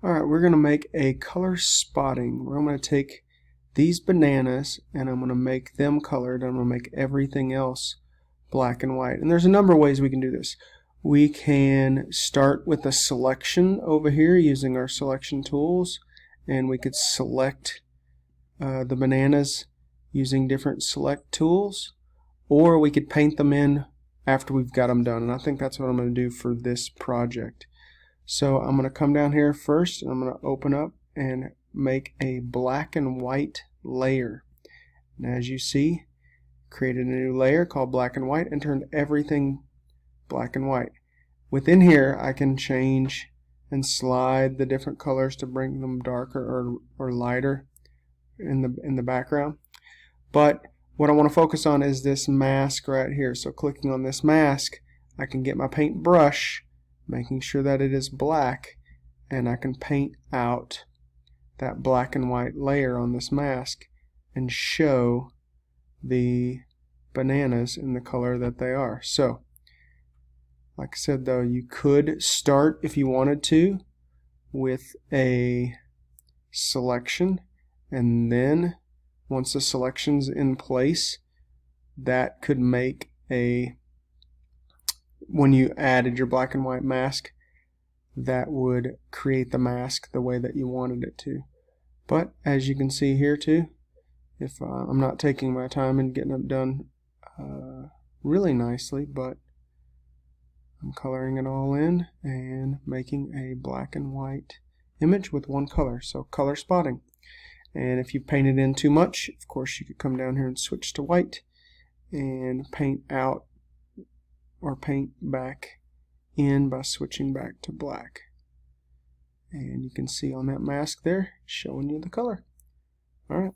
Alright, we're going to make a color spotting where I'm going to take these bananas and I'm going to make them colored. I'm going to make everything else black and white. And there's a number of ways we can do this. We can start with a selection over here using our selection tools, and we could select the bananas using different select tools, or we could paint them in after we've got them done. And I think that's what I'm going to do for this project. So I'm going to come down here first and I'm going to open up and make a black and white layer. And as you see, created a new layer called black and white and turned everything black and white. Within here I can change and slide the different colors to bring them darker or lighter in the background. But what I want to focus on is this mask right here. So clicking on this mask, I can get my paint brush, making sure that it is black, and I can paint out that black and white layer on this mask and show the bananas in the color that they are. So like I said, though, you could start, if you wanted to, with a selection, and then once the selection's in place, that could make when you added your black and white mask, that would create the mask the way that you wanted it to. But as you can see here too, if I'm not taking my time and getting it done really nicely, but I'm coloring it all in and making a black and white image with one color. So color spotting. And if you painted in too much, of course you could come down here and switch to white and paint out or paint back in by switching back to black. And you can see on that mask there showing you the color. Alright.